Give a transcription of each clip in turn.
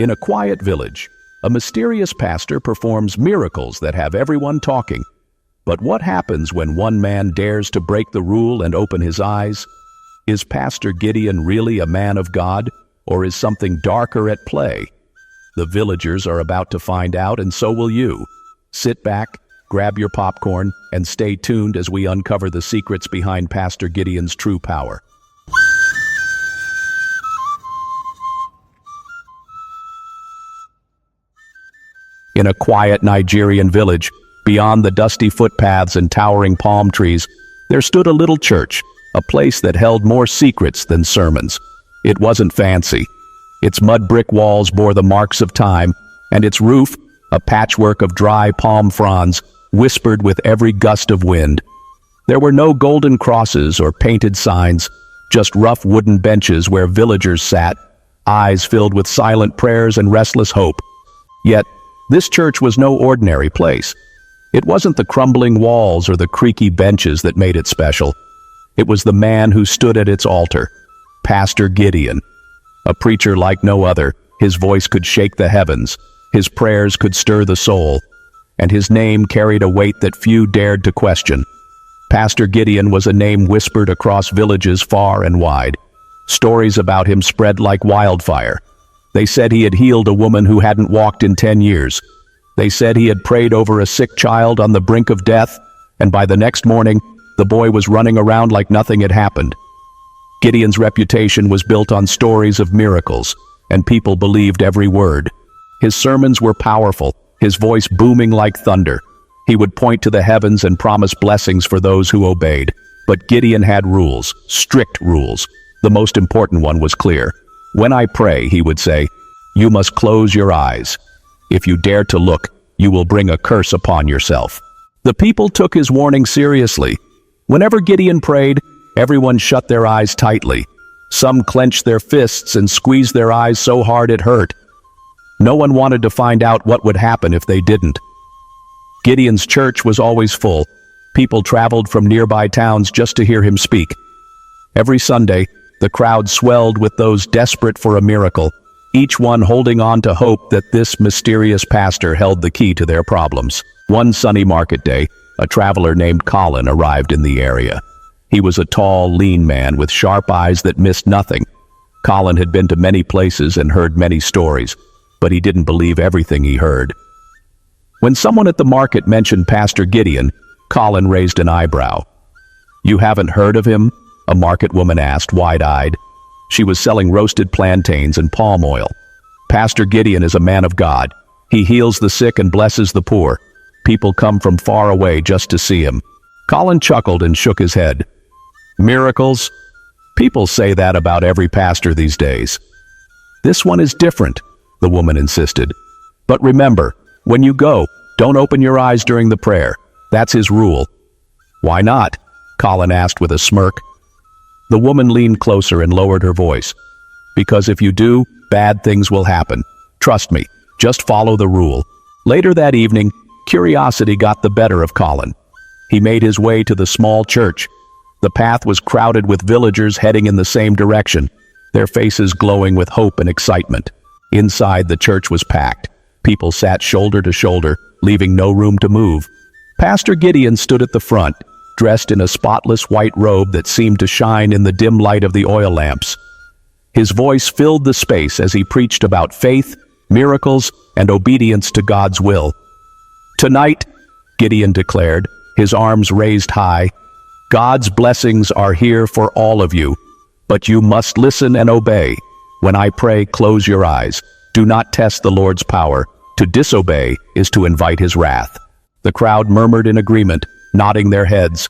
In a quiet village, a mysterious pastor performs miracles that have everyone talking. But what happens when one man dares to break the rule and open his eyes? Is Pastor Gideon really a man of God, or is something darker at play? The villagers are about to find out, and so will you. Sit back, grab your popcorn, and stay tuned as we uncover the secrets behind Pastor Gideon's true power. In a quiet Nigerian village, beyond the dusty footpaths and towering palm trees, there stood a little church, a place that held more secrets than sermons. It wasn't fancy. Its mud brick walls bore the marks of time, and its roof, a patchwork of dry palm fronds, whispered with every gust of wind. There were no golden crosses or painted signs, just rough wooden benches where villagers sat, eyes filled with silent prayers and restless hope. Yet, this church was no ordinary place. It wasn't the crumbling walls or the creaky benches that made it special. It was the man who stood at its altar, Pastor Gideon. A preacher like no other, his voice could shake the heavens, his prayers could stir the soul, and his name carried a weight that few dared to question. Pastor Gideon was a name whispered across villages far and wide. Stories about him spread like wildfire. They said he had healed a woman who hadn't walked in 10 years. They said he had prayed over a sick child on the brink of death, and by the next morning, the boy was running around like nothing had happened. Gideon's reputation was built on stories of miracles, and people believed every word. His sermons were powerful, his voice booming like thunder. He would point to the heavens and promise blessings for those who obeyed. But Gideon had rules, strict rules. The most important one was clear. When I pray, he would say, you must close your eyes. If you dare to look, you will bring a curse upon yourself. The people took his warning seriously. Whenever Gideon prayed, everyone shut their eyes tightly. Some clenched their fists and squeezed their eyes so hard it hurt. No one wanted to find out what would happen if they didn't. Gideon's church was always full. People traveled from nearby towns just to hear him speak. Every Sunday, the crowd swelled with those desperate for a miracle, each one holding on to hope that this mysterious pastor held the key to their problems. One sunny market day, a traveler named Colin arrived in the area. He was a tall, lean man with sharp eyes that missed nothing. Colin had been to many places and heard many stories, but he didn't believe everything he heard. When someone at the market mentioned Pastor Gideon, Colin raised an eyebrow. You haven't heard of him? A market woman asked, wide-eyed. She was selling roasted plantains and palm oil. Pastor Gideon is a man of God. He heals the sick and blesses the poor. People come from far away just to see him. Colin chuckled and shook his head. Miracles? People say that about every pastor these days. This one is different, the woman insisted. But remember, when you go, don't open your eyes during the prayer. That's his rule. Why not? Colin asked with a smirk. The woman leaned closer and lowered her voice. Because if you do, bad things will happen. Trust me, just follow the rule. Later that evening, curiosity got the better of Colin. He made his way to the small church. The path was crowded with villagers heading in the same direction, their faces glowing with hope and excitement. Inside, the church was packed. People sat shoulder to shoulder, leaving no room to move. Pastor Gideon stood at the front, dressed in a spotless white robe that seemed to shine in the dim light of the oil lamps. His voice filled the space as he preached about faith, miracles, and obedience to God's will. Tonight, Gideon declared, his arms raised high, God's blessings are here for all of you, but you must listen and obey. When I pray, close your eyes. Do not test the Lord's power. To disobey is to invite his wrath. The crowd murmured in agreement, nodding their heads.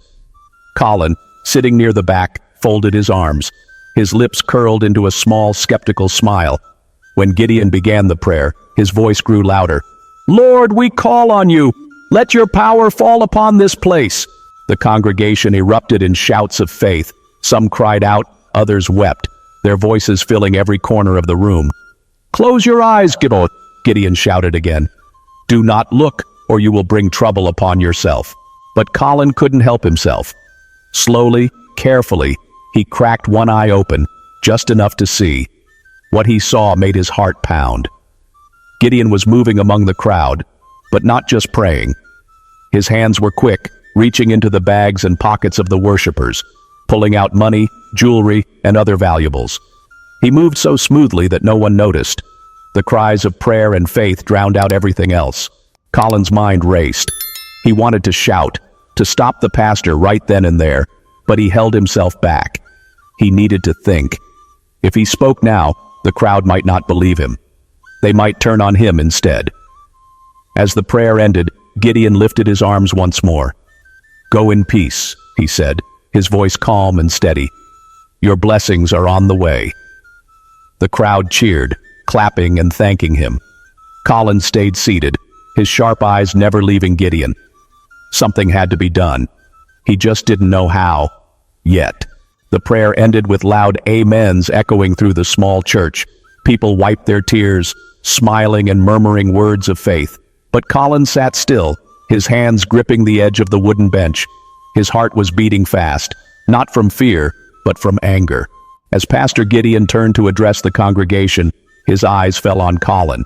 Colin, sitting near the back, folded his arms. His lips curled into a small, skeptical smile. When Gideon began the prayer, his voice grew louder. Lord, we call on you. Let your power fall upon this place. The congregation erupted in shouts of faith. Some cried out, others wept, their voices filling every corner of the room. Close your eyes, Gideon shouted again. Do not look, or you will bring trouble upon yourself. But Colin couldn't help himself. Slowly, carefully, he cracked one eye open, just enough to see. What he saw made his heart pound. Gideon was moving among the crowd, but not just praying. His hands were quick, reaching into the bags and pockets of the worshippers, pulling out money, jewelry, and other valuables. He moved so smoothly that no one noticed. The cries of prayer and faith drowned out everything else. Colin's mind raced. He wanted to shout, to stop the pastor right then and there, but he held himself back. He needed to think. If he spoke now, the crowd might not believe him. They might turn on him instead. As the prayer ended, Gideon lifted his arms once more. "Go in peace," he said, his voice calm and steady. "Your blessings are on the way." The crowd cheered, clapping and thanking him. Colin stayed seated, his sharp eyes never leaving Gideon. Something had to be done. He just didn't know how, yet. The prayer ended with loud amens echoing through the small church. People wiped their tears, smiling and murmuring words of faith. But Colin sat still, his hands gripping the edge of the wooden bench. His heart was beating fast, not from fear, but from anger. As Pastor Gideon turned to address the congregation, his eyes fell on Colin.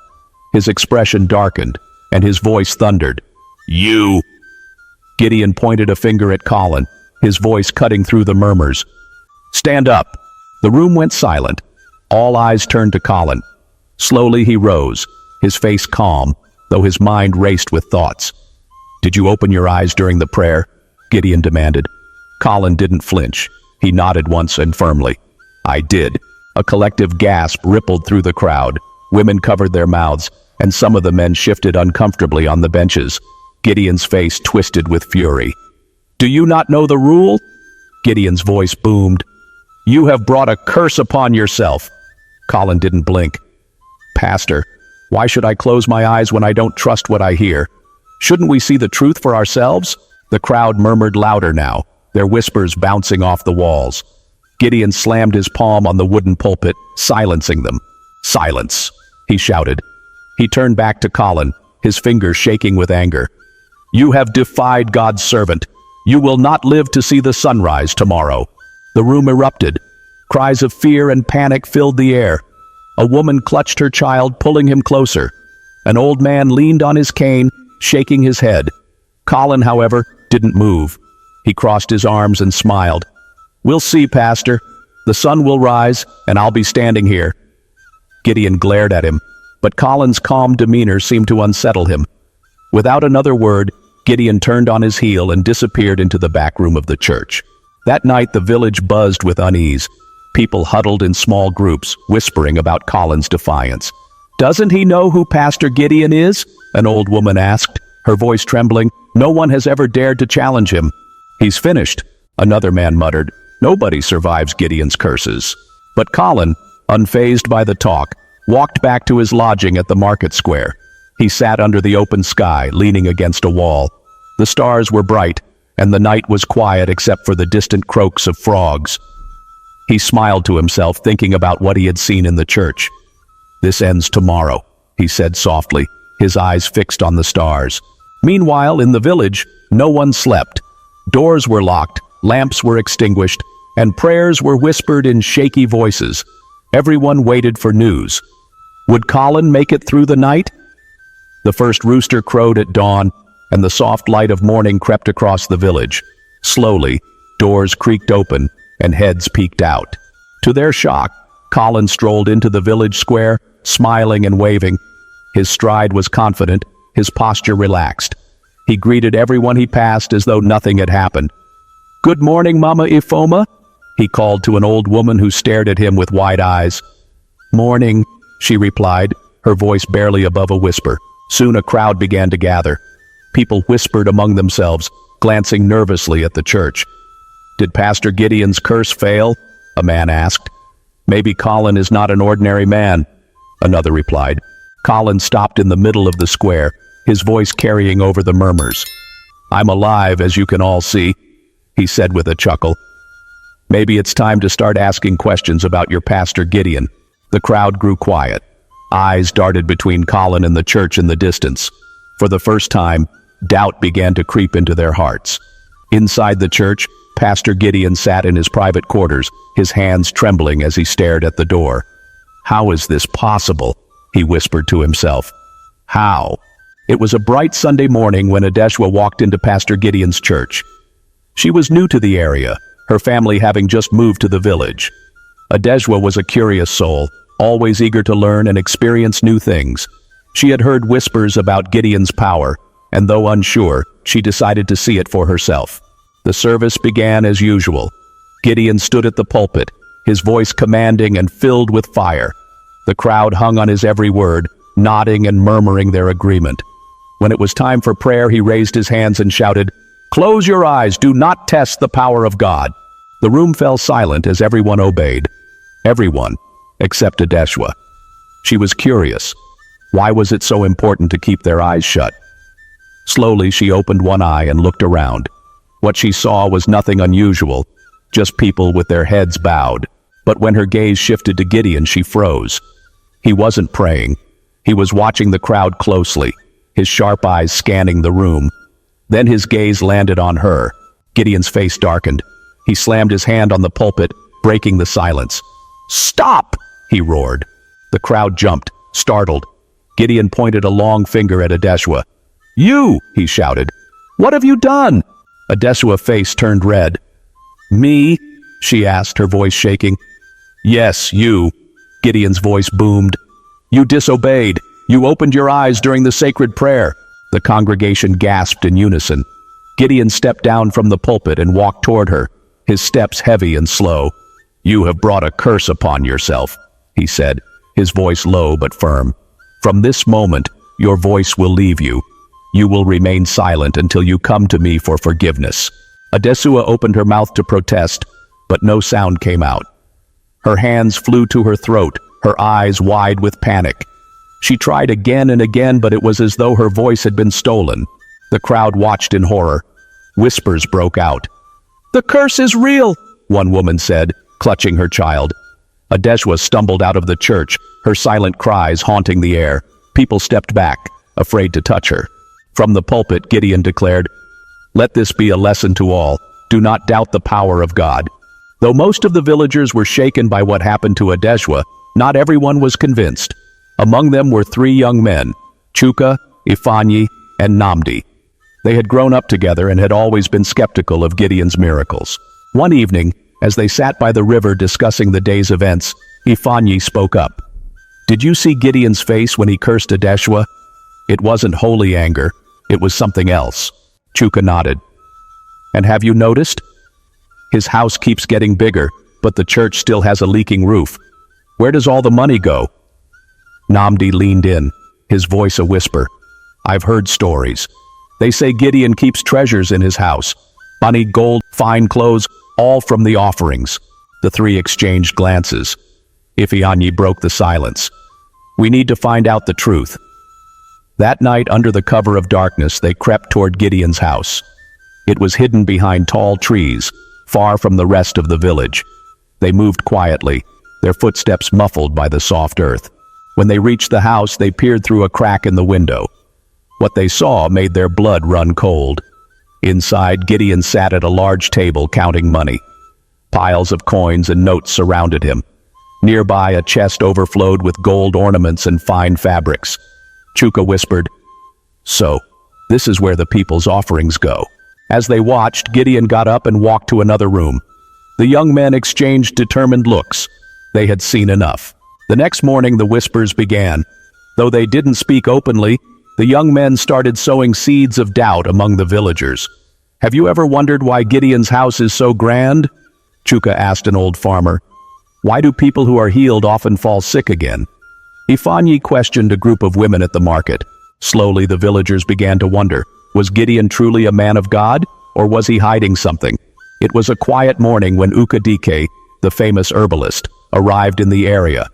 His expression darkened, and his voice thundered. "You!" Gideon pointed a finger at Colin, his voice cutting through the murmurs. "Stand up!" The room went silent. All eyes turned to Colin. Slowly he rose, his face calm, though his mind raced with thoughts. "Did you open your eyes during the prayer?" Gideon demanded. Colin didn't flinch. He nodded once and firmly. "I did." A collective gasp rippled through the crowd. Women covered their mouths, and some of the men shifted uncomfortably on the benches. Gideon's face twisted with fury. "Do you not know the rule?" Gideon's voice boomed. "You have brought a curse upon yourself." Colin didn't blink. "Pastor, why should I close my eyes when I don't trust what I hear? Shouldn't we see the truth for ourselves?" The crowd murmured louder now, their whispers bouncing off the walls. Gideon slammed his palm on the wooden pulpit, silencing them. "Silence," he shouted. He turned back to Colin, his fingers shaking with anger. "You have defied God's servant. You will not live to see the sunrise tomorrow." The room erupted. Cries of fear and panic filled the air. A woman clutched her child, pulling him closer. An old man leaned on his cane, shaking his head. Colin, however, didn't move. He crossed his arms and smiled. "We'll see, Pastor. The sun will rise, and I'll be standing here." Gideon glared at him, but Colin's calm demeanor seemed to unsettle him. Without another word, Gideon turned on his heel and disappeared into the back room of the church. That night the village buzzed with unease. People huddled in small groups, whispering about Colin's defiance. "Doesn't he know who Pastor Gideon is?" an old woman asked, her voice trembling. "No one has ever dared to challenge him." "He's finished," another man muttered. "Nobody survives Gideon's curses." But Colin, unfazed by the talk, walked back to his lodging at the market square. He sat under the open sky, leaning against a wall. The stars were bright, and the night was quiet except for the distant croaks of frogs. He smiled to himself, thinking about what he had seen in the church. "This ends tomorrow," he said softly, his eyes fixed on the stars. Meanwhile, in the village, no one slept. Doors were locked, lamps were extinguished, and prayers were whispered in shaky voices. Everyone waited for news. Would Colin make it through the night? The first rooster crowed at dawn, and the soft light of morning crept across the village. Slowly, doors creaked open, and heads peeked out. To their shock, Colin strolled into the village square, smiling and waving. His stride was confident, his posture relaxed. He greeted everyone he passed as though nothing had happened. "Good morning, Mama Ifoma," he called to an old woman who stared at him with wide eyes. "Morning," she replied, her voice barely above a whisper. Soon a crowd began to gather. People whispered among themselves, glancing nervously at the church. "Did Pastor Gideon's curse fail?" a man asked. "Maybe Colin is not an ordinary man," another replied. Colin stopped in the middle of the square, his voice carrying over the murmurs. "I'm alive, as you can all see," he said with a chuckle. "Maybe it's time to start asking questions about your Pastor Gideon." The crowd grew quiet. Eyes darted between Colin and the church in the distance. For the first time, doubt began to creep into their hearts. Inside the church, Pastor Gideon sat in his private quarters, his hands trembling as he stared at the door. "How is this possible?" he whispered to himself. How? It was a bright Sunday morning when Adeshwa walked into Pastor Gideon's church. She was new to the area, her family having just moved to the village. Adeshwa was a curious soul, always eager to learn and experience new things. She had heard whispers about Gideon's power, and though unsure, she decided to see it for herself. The service began as usual. Gideon stood at the pulpit, his voice commanding and filled with fire. The crowd hung on his every word, nodding and murmuring their agreement. When it was time for prayer, he raised his hands and shouted, "Close your eyes, do not test the power of God." The room fell silent as everyone obeyed. Everyone, except Adeshwa. She was curious. Why was it so important to keep their eyes shut? Slowly, she opened one eye and looked around. What she saw was nothing unusual, just people with their heads bowed. But when her gaze shifted to Gideon, she froze. He wasn't praying. He was watching the crowd closely, his sharp eyes scanning the room. Then his gaze landed on her. Gideon's face darkened. He slammed his hand on the pulpit, breaking the silence. "Stop!" he roared. The crowd jumped, startled. Gideon pointed a long finger at Adeshwa. "You!" he shouted. "What have you done?" Adeshwa's face turned red. "Me?" she asked, her voice shaking. "Yes, you." Gideon's voice boomed. "You disobeyed. You opened your eyes during the sacred prayer." The congregation gasped in unison. Gideon stepped down from the pulpit and walked toward her, his steps heavy and slow. "You have brought a curse upon yourself," he said, his voice low but firm. "From this moment, your voice will leave you. You will remain silent until you come to me for forgiveness." Adeshwa opened her mouth to protest, but no sound came out. Her hands flew to her throat, her eyes wide with panic. She tried again and again, but it was as though her voice had been stolen. The crowd watched in horror. Whispers broke out. "The curse is real," one woman said, clutching her child. Adeshwa stumbled out of the church, her silent cries haunting the air. People stepped back, afraid to touch her. From the pulpit, Gideon declared, "Let this be a lesson to all. Do not doubt the power of God." Though most of the villagers were shaken by what happened to Adeshwa, not everyone was convinced. Among them were 3 young men, Chuka, Ifanyi, and Namdi. They had grown up together and had always been skeptical of Gideon's miracles. One evening, as they sat by the river discussing the day's events, Ifanyi spoke up. "Did you see Gideon's face when he cursed Adeshwa? It wasn't holy anger, it was something else." Chuka nodded. "And have you noticed? His house keeps getting bigger, but the church still has a leaking roof. Where does all the money go?" Namdi leaned in, his voice a whisper. "I've heard stories. They say Gideon keeps treasures in his house. Money, gold, fine clothes, all from the offerings." The 3 exchanged glances. Ifeanyi broke the silence. "We need to find out the truth." That night, under the cover of darkness, they crept toward Gideon's house. It was hidden behind tall trees, far from the rest of the village. They moved quietly, their footsteps muffled by the soft earth. When they reached the house, they peered through a crack in the window. What they saw made their blood run cold. Inside, Gideon sat at a large table counting money. Piles of coins and notes surrounded him. Nearby, a chest overflowed with gold ornaments and fine fabrics. Chuka whispered, "So, this is where the people's offerings go." As they watched, Gideon got up and walked to another room. The young men exchanged determined looks. They had seen enough. The next morning, the whispers began. Though they didn't speak openly, the young men started sowing seeds of doubt among the villagers. "Have you ever wondered why Gideon's house is so grand?" Chuka asked an old farmer. "Why do people who are healed often fall sick again?" Ifanyi questioned a group of women at the market. Slowly, the villagers began to wonder, was Gideon truly a man of God, or was he hiding something? It was a quiet morning when Ukadike, the famous herbalist, arrived in the area.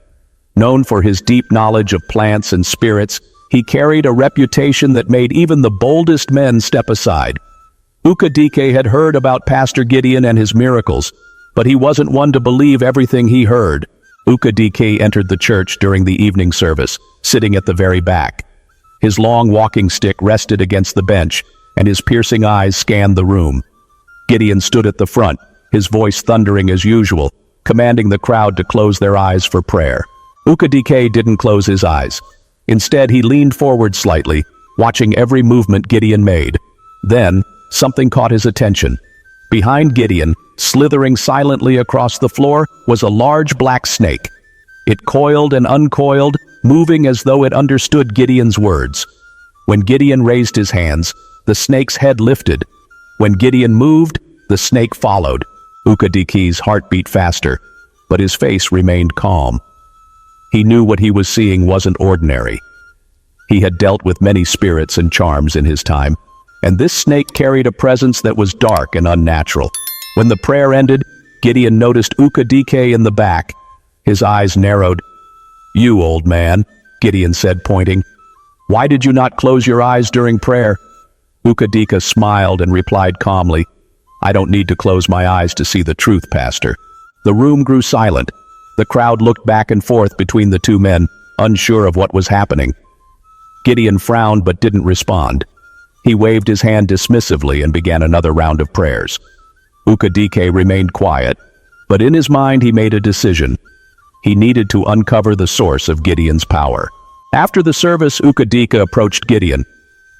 Known for his deep knowledge of plants and spirits, he carried a reputation that made even the boldest men step aside. Ukadike had heard about Pastor Gideon and his miracles, but he wasn't one to believe everything he heard. Ukadike entered the church during the evening service, sitting at the very back. His long walking stick rested against the bench, and his piercing eyes scanned the room. Gideon stood at the front, his voice thundering as usual, commanding the crowd to close their eyes for prayer. Ukadike didn't close his eyes. Instead, he leaned forward slightly, watching every movement Gideon made. Then, something caught his attention. Behind Gideon, slithering silently across the floor, was a large black snake. It coiled and uncoiled, moving as though it understood Gideon's words. When Gideon raised his hands, the snake's head lifted. When Gideon moved, the snake followed. Ukadiki's heart beat faster, but his face remained calm. He knew what he was seeing wasn't ordinary. He had dealt with many spirits and charms in his time, and this snake carried a presence that was dark and unnatural. When the prayer ended, Gideon noticed Ukadike in the back. His eyes narrowed. "You, old man," Gideon said, pointing. "Why did you not close your eyes during prayer?" Ukadika smiled and replied calmly, "I don't need to close my eyes to see the truth, Pastor." The room grew silent. The crowd looked back and forth between the two men, unsure of what was happening. Gideon frowned but didn't respond. He waved his hand dismissively and began another round of prayers. Ukadike remained quiet, but in his mind he made a decision. He needed to uncover the source of Gideon's power. After the service, Ukadika approached Gideon.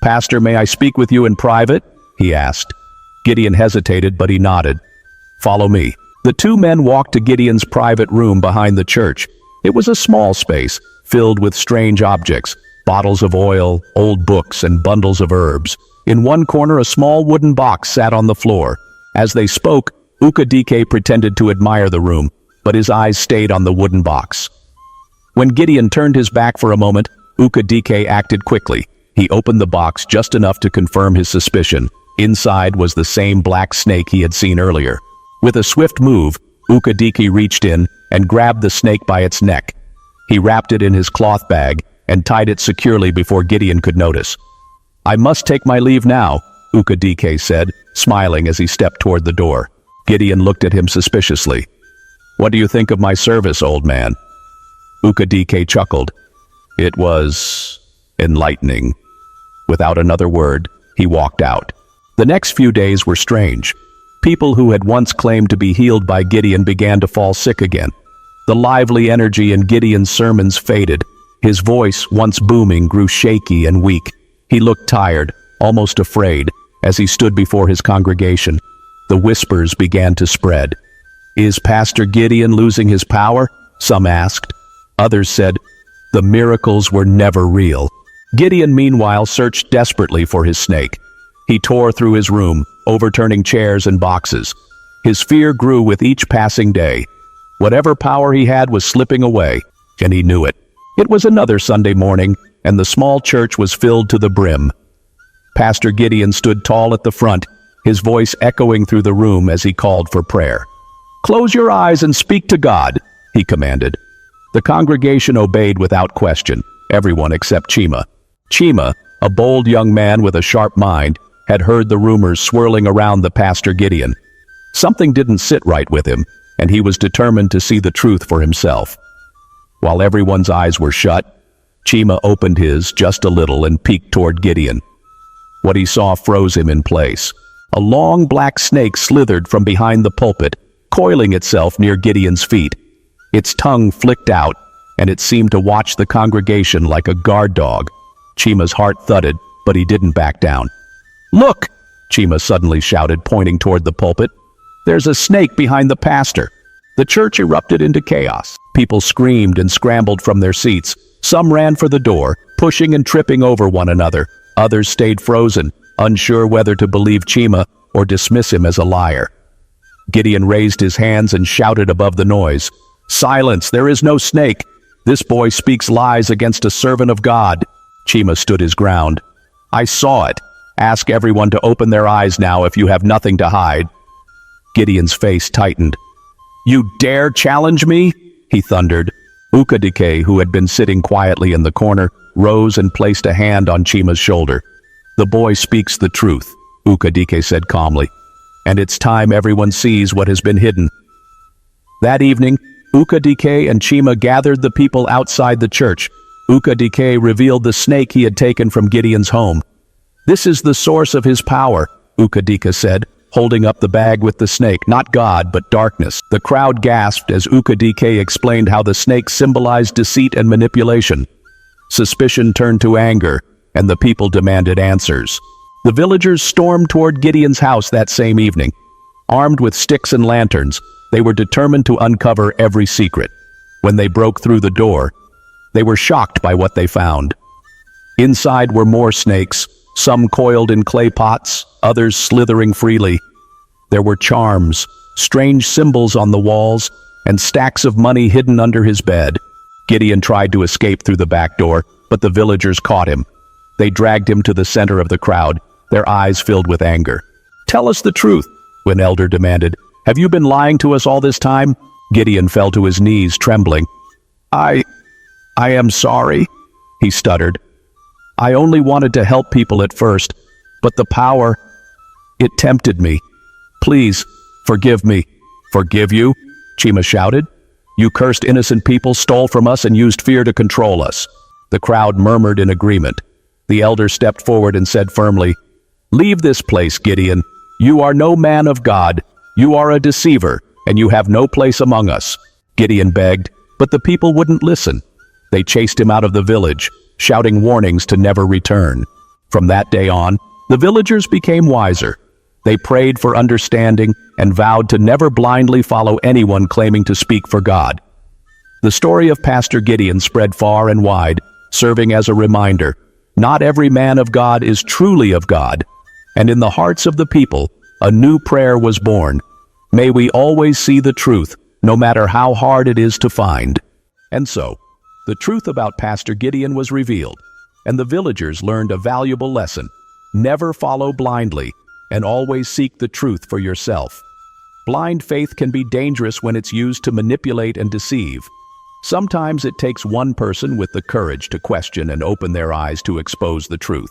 "Pastor, may I speak with you in private?" he asked. Gideon hesitated, but he nodded. "Follow me." The two men walked to Gideon's private room behind the church. It was a small space, filled with strange objects, bottles of oil, old books, and bundles of herbs. In one corner, a small wooden box sat on the floor. As they spoke, Ukadike pretended to admire the room, but his eyes stayed on the wooden box. When Gideon turned his back for a moment, Ukadike acted quickly. He opened the box just enough to confirm his suspicion. Inside was the same black snake he had seen earlier. With a swift move, Ukadike reached in and grabbed the snake by its neck. He wrapped it in his cloth bag and tied it securely before Gideon could notice. "I must take my leave now," Ukadike said, smiling as he stepped toward the door. Gideon looked at him suspiciously. "What do you think of my service, old man?" Ukadike chuckled. "It was enlightening." Without another word, he walked out. The next few days were strange. People who had once claimed to be healed by Gideon began to fall sick again. The lively energy in Gideon's sermons faded. His voice, once booming, grew shaky and weak. He looked tired, almost afraid, as he stood before his congregation. The whispers began to spread. "Is Pastor Gideon losing his power?" some asked. Others said, "The miracles were never real." Gideon, meanwhile, searched desperately for his snake. He tore through his room, overturning chairs and boxes. His fear grew with each passing day. Whatever power he had was slipping away, and he knew it. It was another Sunday morning, and the small church was filled to the brim. Pastor Gideon stood tall at the front, his voice echoing through the room as he called for prayer. "Close your eyes and speak to God," he commanded. The congregation obeyed without question, everyone except Chima. Chima, a bold young man with a sharp mind, had heard the rumors swirling around the Pastor Gideon. Something didn't sit right with him, and he was determined to see the truth for himself. While everyone's eyes were shut, Chima opened his just a little and peeked toward Gideon. What he saw froze him in place. A long black snake slithered from behind the pulpit, coiling itself near Gideon's feet. Its tongue flicked out, and it seemed to watch the congregation like a guard dog. Chima's heart thudded, but he didn't back down. "Look!" Chima suddenly shouted, pointing toward the pulpit. "There's a snake behind the pastor." The church erupted into chaos. People screamed and scrambled from their seats. Some ran for the door, pushing and tripping over one another. Others stayed frozen, unsure whether to believe Chima or dismiss him as a liar. Gideon raised his hands and shouted above the noise, "Silence! There is no snake! This boy speaks lies against a servant of God." Chima stood his ground. "I saw it. Ask everyone to open their eyes now if you have nothing to hide." Gideon's face tightened. "You dare challenge me?" he thundered. Ukadike, who had been sitting quietly in the corner, rose and placed a hand on Chima's shoulder. "The boy speaks the truth," Ukadike said calmly, "and it's time everyone sees what has been hidden." That evening, Ukadike and Chima gathered the people outside the church. Ukadike revealed the snake he had taken from Gideon's home. "This is the source of his power," Ukadike said, holding up the bag with the snake, "not God, but darkness." The crowd gasped as Ukadike explained how the snake symbolized deceit and manipulation. Suspicion turned to anger, and the people demanded answers. The villagers stormed toward Gideon's house that same evening. Armed with sticks and lanterns, they were determined to uncover every secret. When they broke through the door, they were shocked by what they found. Inside were more snakes, some coiled in clay pots, others slithering freely. There were charms, strange symbols on the walls, and stacks of money hidden under his bed. Gideon tried to escape through the back door, but the villagers caught him. They dragged him to the center of the crowd, their eyes filled with anger. "Tell us the truth," an elder demanded. "Have you been lying to us all this time?" Gideon fell to his knees, trembling. I am sorry," he stuttered. "I only wanted to help people at first, but the power, it tempted me. Please, forgive me." "Forgive you?" Chima shouted. "You cursed innocent people, stole from us, and used fear to control us." The crowd murmured in agreement. The elder stepped forward and said firmly, "Leave this place, Gideon. You are no man of God. You are a deceiver, and you have no place among us." Gideon begged, but the people wouldn't listen. They chased him out of the village, shouting warnings to never return. From that day on, the villagers became wiser. They prayed for understanding and vowed to never blindly follow anyone claiming to speak for God. The story of Pastor Gideon spread far and wide, serving as a reminder, not every man of God is truly of God. And in the hearts of the people, a new prayer was born. May we always see the truth, no matter how hard it is to find. And so, the truth about Pastor Gideon was revealed, and the villagers learned a valuable lesson. Never follow blindly, and always seek the truth for yourself. Blind faith can be dangerous when it's used to manipulate and deceive. Sometimes it takes one person with the courage to question and open their eyes to expose the truth.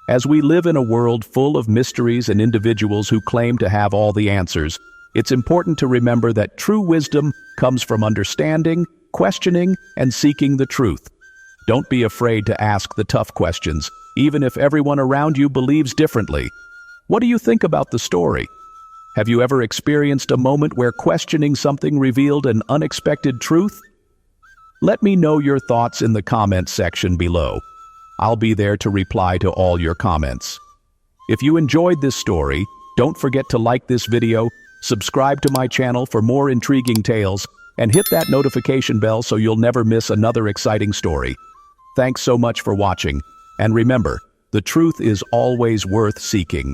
As we live in a world full of mysteries and individuals who claim to have all the answers, it's important to remember that true wisdom comes from understanding, questioning, and seeking the truth. Don't be afraid to ask the tough questions, even if everyone around you believes differently. What do you think about the story? Have you ever experienced a moment where questioning something revealed an unexpected truth? Let me know your thoughts in the comments section below. I'll be there to reply to all your comments. If you enjoyed this story, don't forget to like this video, subscribe to my channel for more intriguing tales, and hit that notification bell so you'll never miss another exciting story. Thanks so much for watching, and remember, the truth is always worth seeking.